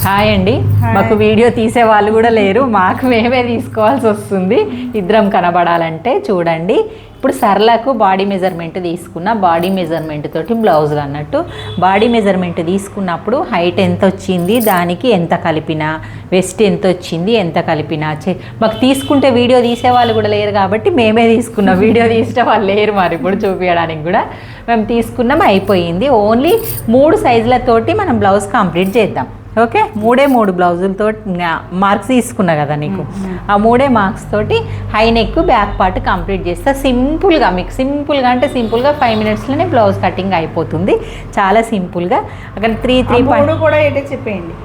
Hi అండి. మాకు video తీసే వాళ్ళు కూడా లేరు, మాకు మేమే తీసుకోవాల్సి వస్తుంది ఇద్దరం కనబడాలంటే. చూడండి, ఇప్పుడు సర్లకు బాడీ మెజర్మెంట్ తీసుకున్న, బాడీ మెజర్మెంట్ తోటి బ్లౌజులు అన్నట్టు. బాడీ మెజర్మెంట్ తీసుకున్నప్పుడు హైట్ ఎంత వచ్చింది, దానికి ఎంత కలిపినా, వెస్ట్ ఎంత వచ్చింది, ఎంత కలిపినా మాకు తీసుకుంటే వీడియో తీసేవాళ్ళు కూడా లేరు కాబట్టి మేమే తీసుకున్నాం. వీడియో తీసే వాళ్ళు లేరు మరి ఇప్పుడు చూపించడానికి కూడా. మేము తీసుకున్నాం, అయిపోయింది. ఓన్లీ 3 సైజులతోటి మనం బ్లౌజ్ కంప్లీట్ చేద్దాం. ఓకే, 3 బ్లౌజులతో మార్క్స్ తీసుకున్నా కదా నీకు, ఆ 3 మార్క్స్ తోటి high neck back part complete చేస్తా. సింపుల్గా మీకు, సింపుల్గా అంటే సింపుల్గా 5 మినిట్స్లోనే బ్లౌజ్ కటింగ్ అయిపోతుంది. చాలా సింపుల్గా. అక్కడ 3 కూడా ఏంటో చెప్పేయండి.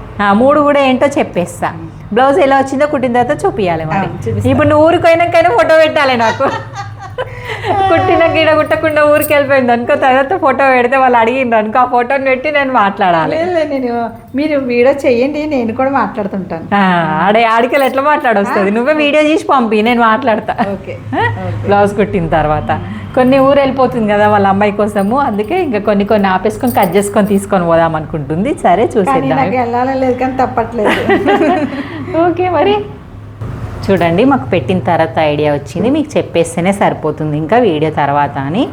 3 కూడా ఏంటో చెప్పేస్తా. బ్లౌజ్ ఎలా వచ్చిందో కుట్టిన తర్వాత చూపించాలి మరి. ఇప్పుడు నువ్వు ఊరికైనాకైనా ఫోటో పెట్టాలి నాకు. కుట్టిన గీడ కుట్టకుండా ఊరికి వెళ్ళిపోయింది అనుకో, తర్వాత ఫోటో పెడితే వాళ్ళు అడిగిండ్రు అనుకో, ఆ ఫోటోని పెట్టి నేను మాట్లాడాలి. మీరు వీడియో చెయ్యండి, నేను కూడా మాట్లాడుతుంటాను. ఆడికెళ్ళి ఎట్లా మాట్లాడొస్తుంది? నువ్వే వీడియో చేసి పంపి, నేను మాట్లాడతా. ఓకే, బ్లౌజ్ కుట్టిన తర్వాత కొన్ని ఊరు వెళ్ళిపోతుంది కదా వాళ్ళ అమ్మాయి కోసము, అందుకే ఇంకా కొన్ని ఆపేసుకొని కట్ చేసుకొని తీసుకొని పోదాం అనుకుంటుంది. సరే చూసేద్దాం. వెళ్ళాలని లేదు కానీ తప్పట్లేదు. ఓకే, మరి చూడండి, మాకు పెట్టిన తర్వాత ఐడియా వచ్చింది, మీకు చెప్పేస్తేనే సరిపోతుంది ఇంకా వీడియో తర్వాత అని.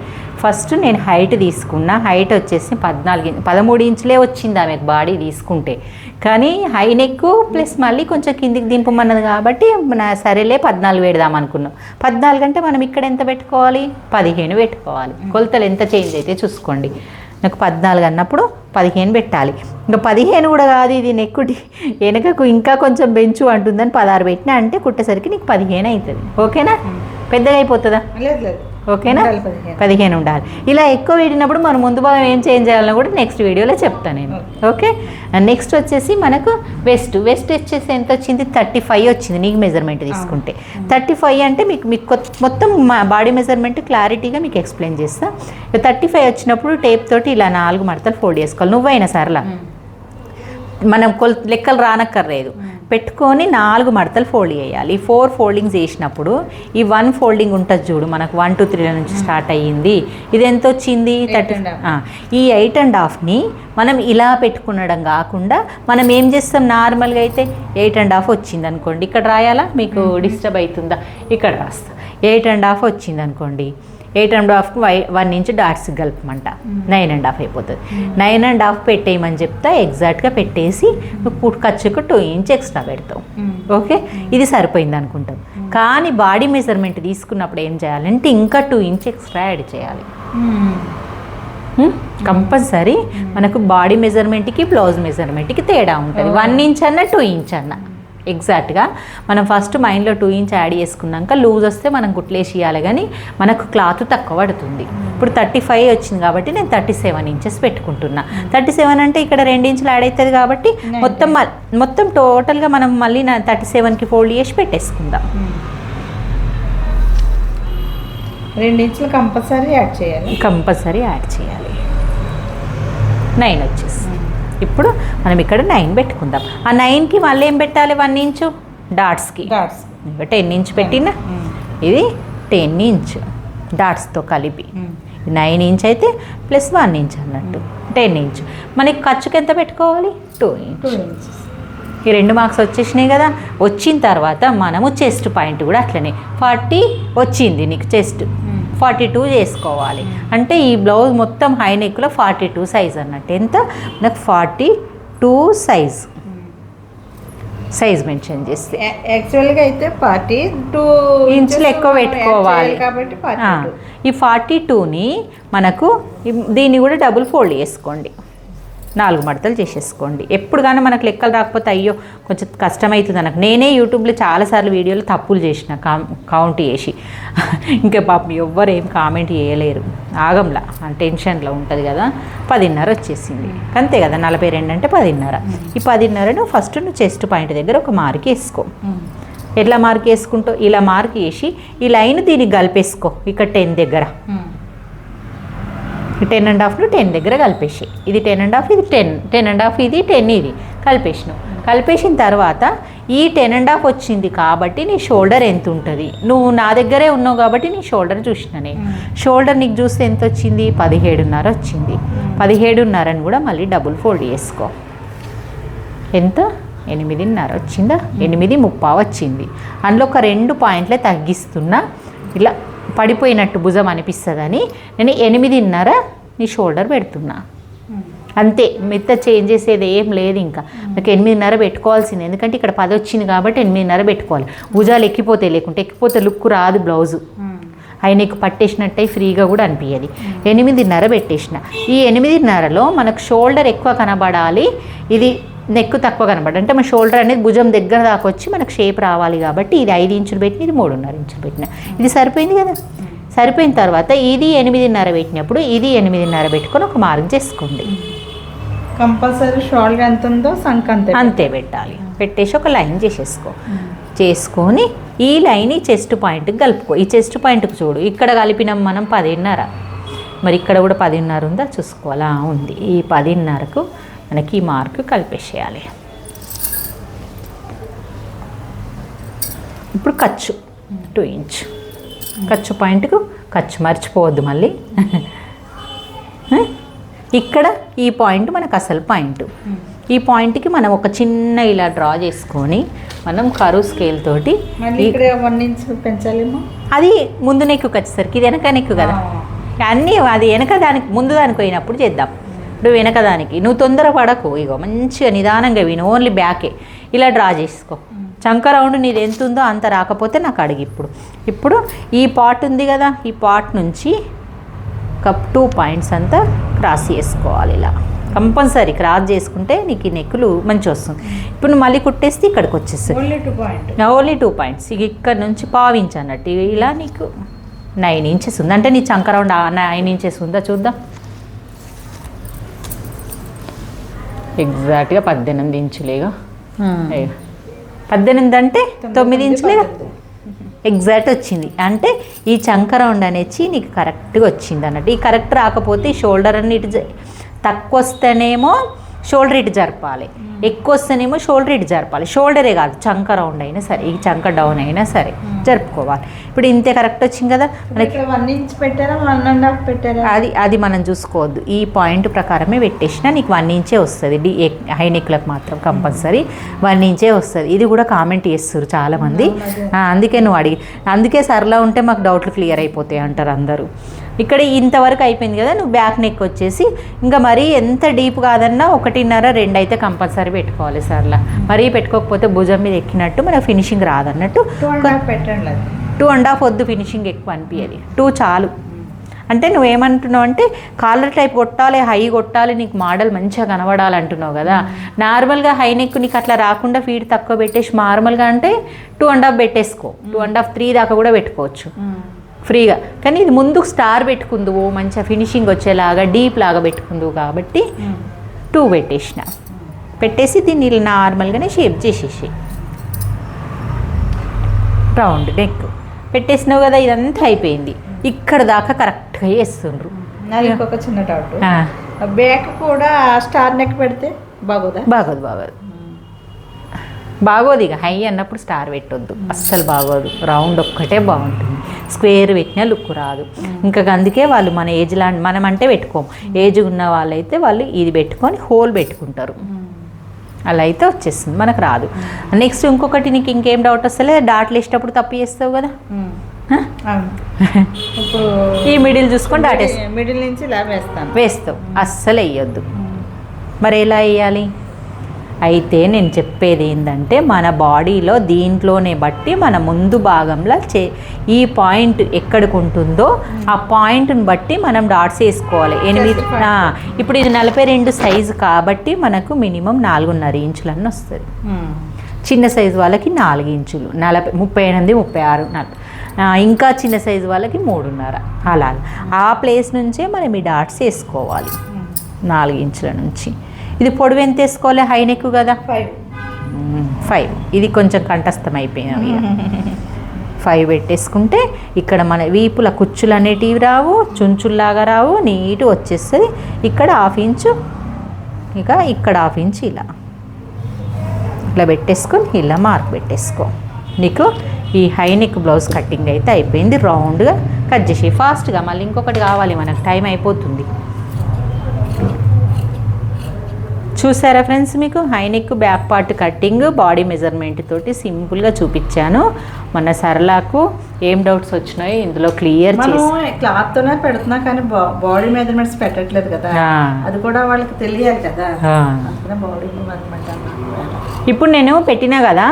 ఫస్ట్ నేను హైట్ తీసుకున్నా. హైట్ వచ్చేసి 13 ఇంచులే వచ్చింది ఆమెకు బాడీ తీసుకుంటే, కానీ హై నెక్ ప్లస్ మళ్ళీ కొంచెం కిందికి దింపమన్నది కాబట్టి సరేలే 14 పెడదాం అనుకున్నాం. 14 అంటే మనం ఇక్కడ ఎంత పెట్టుకోవాలి? 15 పెట్టుకోవాలి. కొలతలు ఎంత చేంజ్ అయితే చూసుకోండి. నాకు 14 అన్నప్పుడు 15 పెట్టాలి. ఇంకా 15 కూడా కాదు, ఇది నెక్ వెనకకు ఇంకా కొంచెం బెంచు అంటుందని 16 పెట్టినా అంటే కుట్టేసరికి నీకు 15 అవుతుంది. ఓకేనా? పెద్దగా అయిపోతుందా? లేదు, ఓకేనా? 15 ఉండాలి. ఇలా ఎక్కువ పెట్టినప్పుడు మనం ముందు భాగం ఏం చేంజ్ చేయాలని కూడా నెక్స్ట్ వీడియోలో చెప్తాను నేను. ఓకే, నెక్స్ట్ వచ్చేసి మనకు వెస్ట్ వచ్చేసి ఎంత వచ్చింది? 35 వచ్చింది నీకు మెజర్మెంట్ తీసుకుంటే. 35 అంటే మీకు మొత్తం బాడీ మెజర్మెంట్ క్లారిటీగా మీకు ఎక్స్ప్లెయిన్ చేస్తా. 35 వచ్చినప్పుడు టేప్ తోటి ఇలా 4 మడతలు ఫోల్డ్ చేసుకోవాలి. నువ్వైనా సర్లా, మనం లెక్కలు రానక్కర్లేదు, పెట్టుకొని 4 మడతలు ఫోల్డ్ చేయాలి. 4 ఫోల్డింగ్స్ చేసినప్పుడు ఈ 1 ఫోల్డింగ్ ఉంటుంది చూడు, మనకు 1 2 3 నుంచి స్టార్ట్ అయ్యింది. ఇది ఎంత వచ్చింది? 30. ఈ 8.5ని మనం ఇలా పెట్టుకునడం కాకుండా మనం ఏం చేస్తాం, నార్మల్గా అయితే 8.5 వచ్చింది అనుకోండి, ఇక్కడ రాయాలా? మీకు డిస్టర్బ్ అవుతుందా? ఇక్కడ రాస్తా. 8.5 వచ్చింది అనుకోండి, 8.5కి 1 ఇంచ్ డాట్స్ కలపమంట, 9.5 అయిపోతుంది. 9.5 పెట్టేయమని చెప్తా. ఎగ్జాక్ట్గా పెట్టేసి నువ్వు ఖర్చుకు 2 ఇంచ్ ఎక్స్ట్రా పెడతావు. ఓకే, ఇది సరిపోయింది అనుకుంటాం. కానీ బాడీ మెజర్మెంట్ తీసుకున్నప్పుడు ఏం చేయాలంటే ఇంకా 2 ఇంచ్ ఎక్స్ట్రా యాడ్ చేయాలి. కంపల్సరీ మనకు బాడీ మెజర్మెంట్కి బ్లౌజ్ మెజర్మెంట్కి తేడా ఉంటుంది. 1 ఇంచ్ అన్న 2 ఇంచ్ అన్న ఎగ్జాక్ట్గా మనం ఫస్ట్ మైండ్లో 2 ఇంచ్ యాడ్ చేసుకున్నాక లూజ్ వస్తే మనం కుట్లేసి ఇవ్వాలి, కానీ మనకు క్లాత్ తక్కువ పడుతుంది. ఇప్పుడు 35 వచ్చింది కాబట్టి నేను 37 ఇంచెస్ పెట్టుకుంటున్నా. 37 అంటే ఇక్కడ 2 ఇంచులు యాడ్ అవుతుంది కాబట్టి మొత్తం టోటల్గా మనం మళ్ళీ 37కి ఫోల్డ్ చేసి పెట్టేసుకుందాం. 2 ఇంచులు కంపల్సరీ యాడ్ చేయాలి. 9 వచ్చేసి ఇప్పుడు మనం ఇక్కడ 9 పెట్టుకుందాం. ఆ 9కి మళ్ళీ ఏం పెట్టాలి? 1 ఇంచు డాట్స్కి 10 ఇంచ్ పెట్టినా, ఇది 10 ఇంచ్ డాట్స్తో కలిపి 9 ఇంచ్ అయితే ప్లస్ 1 ఇంచ్ అన్నట్టు 10 ఇంచ్. మనకి ఖర్చుకి ఎంత పెట్టుకోవాలి? 2 ఇంచ్. ఈ 2 మార్క్స్ వచ్చేసినాయి కదా. వచ్చిన తర్వాత మనము చెస్ట్ పాయింట్ కూడా అట్లనే 40 వచ్చింది నీకు, చెస్ట్ 42 చేసుకోవాలి. అంటే ఈ బ్లౌజ్ మొత్తం హై నెక్లో 42 సైజ్ అన్నట్టు. ఎంత? నాకు 42 సైజ్ మెన్షన్ చేస్తే యాక్చువల్గా అయితే 42 ఇంచులు ఎక్కువ పెట్టుకోవాలి కాబట్టి ఈ 42ని మనకు దీన్ని కూడా డబుల్ ఫోల్డ్ చేసుకోండి, 4 మడతలు చేసేసుకోండి. ఎప్పుడు కానీ మనకు లెక్కలు రాకపోతే అయ్యో కొంచెం కష్టమవుతుంది నాకు. నేనే యూట్యూబ్లో చాలాసార్లు వీడియోలు తప్పులు చేసిన కౌంట్ చేసి, ఇంకా పాపం ఎవ్వరు ఏం కామెంట్ చేయలేరు. ఆగంలా టెన్షన్లో ఉంటుంది కదా. 10.5 వచ్చేసింది అంతే కదా. 42 అంటే 10.5. ఈ 10.5ను ఫస్ట్ నువ్వు చెస్ట్ పాయింట్ దగ్గర ఒక మార్క్ వేసుకో. ఎట్లా మార్క్ వేసుకుంటావు? ఇలా మార్క్ వేసి ఈ లైన్ దీనికి కలిపేసుకో. ఇక్కడ 10 దగ్గర 10.5ను 10 దగ్గర కలిపేసి, ఇది 10.5, ఇది 10.5, ఇది 10, ఇది కలిపేసిన తర్వాత ఈ 10.5 వచ్చింది కాబట్టి నీ షోల్డర్ ఎంత ఉంటుంది? నువ్వు నా దగ్గరే ఉన్నావు కాబట్టి నీ షోల్డర్ చూసినానే. షోల్డర్ నీకు చూస్తే ఎంత వచ్చింది? 17.5 వచ్చింది. 17.5ని కూడా మళ్ళీ డబుల్ ఫోల్డ్ చేసుకో. ఎంత 8:30 వచ్చిందా, 8:30 వచ్చింది. అందులో ఒక 2 పాయింట్లే తగ్గిస్తున్నా, ఇలా పడిపోయినట్టు భుజం అనిపిస్తుందని నేను 8:30 నీ షోల్డర్ పెడుతున్నా. అంతే, మిగత చేంజ్ చేసేది ఏం లేదు. ఇంకా నాకు 8:30 పెట్టుకోవాల్సింది, ఎందుకంటే ఇక్కడ 10 వచ్చింది కాబట్టి 8:30 పెట్టుకోవాలి. భుజాలు ఎక్కిపోతే లుక్ రాదు బ్లౌజు. అవి నీకు పట్టేసినట్టయి ఫ్రీగా కూడా అనిపించేది. 8:30 పెట్టేసిన. ఈ 8:30లో మనకు షోల్డర్ ఎక్కువ కనబడాలి, ఇది నెక్ తక్కువ కనబడాలి. అంటే మన షోల్డర్ అనేది భుజం దగ్గర దాకా వచ్చి మనకు షేప్ రావాలి కాబట్టి ఇది 5 ఇంచులు పెట్టిన, ఇది 3.5 ఇంచులు పెట్టిన. ఇది సరిపోయింది కదా. సరిపోయిన తర్వాత ఇది 8:30 పెట్టినప్పుడు ఇది 8:30 పెట్టుకొని ఒక మార్క్ చేసుకోండి. కంపల్సరీ షోల్డర్ ఎంత ఉందో సంక అంతే పెట్టాలి. పెట్టేసి ఒక లైన్ చేసుకొని ఈ లైన్ ఈ చెస్ట్ పాయింట్కి కలుపుకో. ఈ చెస్ట్ పాయింట్కి చూడు, ఇక్కడ కలిపినాం మనం 10:30, మరి ఇక్కడ కూడా 10:30 ఉందా చూసుకోవాలా, ఉంది. ఈ 10:30కు మనకి ఈ మార్క్ కలిపేసేయాలి. ఇప్పుడు ఖర్చు 2 ఇంచ్ ఖర్చు పాయింట్కు ఖర్చు మర్చిపోవద్దు మళ్ళీ. ఇక్కడ ఈ పాయింట్ మనకు అసలు పాయింట్. ఈ పాయింట్కి మనం ఒక చిన్న ఇలా డ్రా చేసుకొని మనం కరువు స్కేల్ తోటి 1 ఇంచ్ పెంచాలేమో. అది ముందు నెక్కు వచ్చేసరికి ఇది వెనక నెక్కు కదా, అన్నీ అది వెనక దానికి ముందు దానికి పోయినప్పుడు చేద్దాం. ఇప్పుడు వెనక దానికి నువ్వు తొందర పడకు, ఇగో మంచిగా నిదానంగా విను, ఓన్లీ బ్యాకే ఇలా డ్రా చేసుకో. చంక రౌండ్ నీది ఎంత ఉందో అంత రాకపోతే నాకు అడిగి. ఇప్పుడు ఈ పార్ట్ ఉంది కదా, ఈ పార్ట్ నుంచి ఒక 2 పాయింట్స్ అంతా క్రాస్ చేసుకోవాలి. ఇలా కంపల్సరీ క్రాస్ చేసుకుంటే నీకు ఈ నెక్కులు మంచి వస్తుంది. ఇప్పుడు నువ్వు మళ్ళీ కుట్టేస్తే ఇక్కడికి వచ్చేస్తుంది ఓన్లీ 2 పాయింట్స్. ఇక ఇక్కడ నుంచి పావించు అన్నట్టు ఇలా నీకు 9 ఇంచెస్ ఉంది. అంటే నీ చంక రౌండ్ 9 ఇంచెస్ ఉందా చూద్దాం. ఎగ్జాక్ట్గా 18 ఇంచులేగా. 18 అంటే 9 ఇంచులేగా ఎగ్జాక్ట్ వచ్చింది. అంటే ఈ చంక రౌండ్ అనేది నీకు కరెక్ట్గా వచ్చింది అన్నట్టు. ఈ కరెక్ట్ రాకపోతే ఈ షోల్డర్ అన్ని ఇటు తక్కువ వస్తేనేమో షోల్డర్ ఇటు జరపాలి, ఎక్కువ వస్తేనేమో షోల్డర్ ఇటు జరపాలి. షోల్డరే కాదు, చంక రౌండ్ అయినా సరే, ఈ చంక డౌన్ అయినా సరే జరుపుకోవాలి. ఇప్పుడు ఇంతే కరెక్ట్ వచ్చింది కదా మనకి. 1 ఇంచ్ పెట్టారా 1.5 పెట్టారా అది మనం చూసుకోవద్దు. ఈ పాయింట్ ప్రకారమే పెట్టేసినా నీకు 1 ఇంచే వస్తుంది. హై నెక్లకు మాత్రం కంపల్సరీ 1 ఇంచే వస్తుంది. ఇది కూడా కామెంట్ చేస్తారు చాలామంది. అందుకే నువ్వు అందుకే సరళ ఉంటే మాకు డౌట్లు క్లియర్ అయిపోతాయి అంటారు అందరూ. ఇక్కడ ఇంతవరకు అయిపోయింది కదా, నువ్వు బ్యాక్ నెక్ వచ్చేసి ఇంకా మరీ ఎంత డీప్ కాదన్నా 1.5 2 అయితే కంపల్సరీ పెట్టుకోవాలి సర్లా. మరీ పెట్టుకోకపోతే భుజం మీద ఎక్కినట్టు మన ఫినిషింగ్ రాదన్నట్టు. 2.5 వద్దు, ఫినిషింగ్ ఎక్కువ అనిపించేది. 2 చాలు. అంటే నువ్వేమంటున్నావు అంటే కాలర్ టైప్ కొట్టాలి, హై కొట్టాలి, నీకు మోడల్ మంచిగా కనబడాలి అంటున్నావు కదా. నార్మల్గా హై నెక్ నీకు అట్లా రాకుండా ఫీడ్ తక్కువ పెట్టేసి నార్మల్గా అంటే 2.5 పెట్టేసుకో. 2.5 3 దాకా కూడా పెట్టుకోవచ్చు ఫ్రీగా. కానీ ఇది ముందుకు స్టార్ పెట్టుకుందువు, మంచిగా ఫినిషింగ్ వచ్చేలాగా డీప్ లాగా పెట్టుకుందువు కాబట్టి 2 పెట్టేసి దీన్ని ఇలా నార్మల్గానే షేప్ చేసేసి రౌండ్ నెక్ పెట్టేసినావు కదా. ఇదంతా అయిపోయింది. ఇక్కడ దాకా కరెక్ట్గా చేస్తుండ్రు. నాకు ఇంకొక చిన్న డౌట్, బ్యాక్ కూడా స్టార్ నెక్ పెడితే బాగోదా? బాగోదు. ఇక హై అన్నప్పుడు స్టార్ పెట్టొద్దు, అస్సలు బాగోదు. రౌండ్ ఒక్కటే బాగుంటుంది, స్క్వేర్ పెట్టినా లుక్ రాదు. ఇంకా అందుకే వాళ్ళు మన ఏజ్ మనం అంటే పెట్టుకోము. ఏజ్ ఉన్న వాళ్ళైతే వాళ్ళు ఇది పెట్టుకొని హోల్ పెట్టుకుంటారు. అలా అయితే వచ్చేస్తుంది, మనకు రాదు. నెక్స్ట్ ఇంకొకటి నీకు ఇంకేం డౌట్ వస్తలే, డాట్లు వేసేటప్పుడు తప్పు చేస్తావు కదా. ఇప్పుడు ఈ మిడిల్ చూసుకొని డాట్ మిడిల్ నుంచి ఇలా వేస్తావు, అస్సలు వేయొద్దు. మరి ఎలా వేయాలి? అయితే నేను చెప్పేది ఏంటంటే మన బాడీలో దీంట్లోనే బట్టి మన ముందు భాగంలో ఈ పాయింట్ ఎక్కడికి ఉంటుందో ఆ పాయింట్ని బట్టి మనం డాట్స్ వేసుకోవాలి. 8 ఇప్పుడు ఇది 42 సైజు కాబట్టి మనకు మినిమం 4.5 ఇంచులన్నీ వస్తుంది. చిన్న సైజు వాళ్ళకి 4 ఇంచులు, 38, 36, ఇంకా చిన్న సైజు వాళ్ళకి 3.5 అలా. ఆ ప్లేస్ నుంచే మనం ఈ డాట్స్ వేసుకోవాలి 4 ఇంచుల నుంచి. ఇది పొడవు ఎంత వేసుకోవాలి? హై నెక్ కదా 5. ఇది కొంచెం కంఠస్థం అయిపోయినవి. 5 పెట్టేసుకుంటే ఇక్కడ మన వీపుల కుచ్చులు అనేటివి రావు, చుంచుల్లాగా రావు, నీట్గా వచ్చేస్తుంది. ఇక్కడ 1/2 ఇంచు, ఇక ఇక్కడ 1/2 ఇంచు ఇలా పెట్టేసుకొని ఇలా మార్క్ పెట్టేసుకో. నీకు ఈ హై నెక్ బ్లౌజ్ కటింగ్ అయితే అయిపోయింది. రౌండ్గా కట్ చేసి ఫాస్ట్గా. మళ్ళీ ఇంకొకటి కావాలి మనకు, టైం అయిపోతుంది. చూసారా ఫ్రెండ్స్, మీకు high neck back part cutting body measurement తోటి సింపుల్గా చూపించాను. మన సరళకు ఏం డౌట్స్ వచ్చినాయో ఇందులో క్లియర్ చేసి క్లాత్తోనే పెడుతున్నా కానీ బాడీ మెజర్మెంట్స్ పెట్టట్లేదు కదా, అది కూడా వాళ్ళకి తెలియాలి కదా, బాడీ మెజర్మెంట్. ఇప్పుడు నేను పెట్టినా కదా,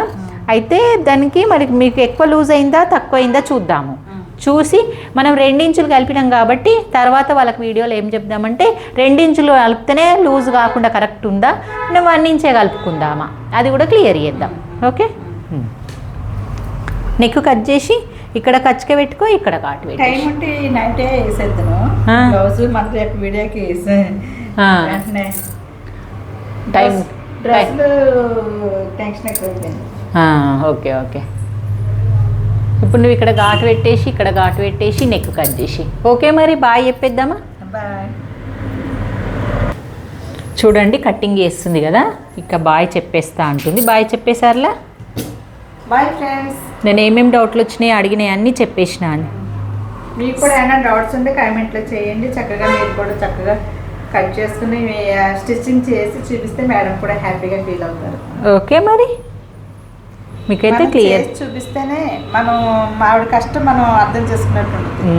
అయితే దానికి మరి మీకు ఎక్కువ లూజ్ అయిందా తక్కువ అయిందా చూద్దాము. చూసి మనం 2 ఇంచులు కలిపినాం కాబట్టి తర్వాత వాళ్ళకి వీడియోలో ఏం చెప్దామంటే 2 ఇంచులు కలిపితేనే లూజ్ కాకుండా కరెక్ట్ ఉందా, మనం 1 ఇంచే కలుపుకుందామా, అది కూడా క్లియర్ చేద్దాం. ఓకే, నెక్ కట్ చేసి ఇక్కడ కచ్చక పెట్టుకో, ఇక్కడ కాటు పెట్టుకో. టైం ఉంటే నైటే వేసేద్దాను బ్లౌజ్, మన రేపు వీడియోకి వెంటనే టైం డ్రెస్లు టెన్షన్ ఎక్కువైపోయింది. ఓకే ఓకే, ఇప్పుడు నువ్వు ఇక్కడ ఘాటు పెట్టేసి ఇక్కడ ఘాటు పెట్టేసి నెక్ కట్ చేసి. ఓకే, మరి బాయ్ చెప్పేద్దామా? బాయ్. చూడండి కట్టింగ్ చేస్తుంది కదా, ఇక బాయ్ చెప్పేస్తా అంటుంది. బాయ్ చెప్పేసారులా. Bye friends. నేను ఏమేమి డౌట్లు వచ్చినాయి అడిగినాయి అన్నీ చెప్పేసిన. మీకు కూడా ఏమైనా డౌట్స్ ఉంటే కామెంట్లో చేయండి. చక్కగా మీరు కూడా చక్కగా కట్ చేసుకుని స్టిచ్చింగ్ చేసి చూపిస్తే మేడం కూడా హ్యాపీగా ఫీల్ అవుతారు. ఓకే, మరి మీకైతే క్లియర్ చూపిస్తేనే మనం ఆవిడ కష్టం మనం అర్థం చేసుకున్నట్టు ఉంటుంది.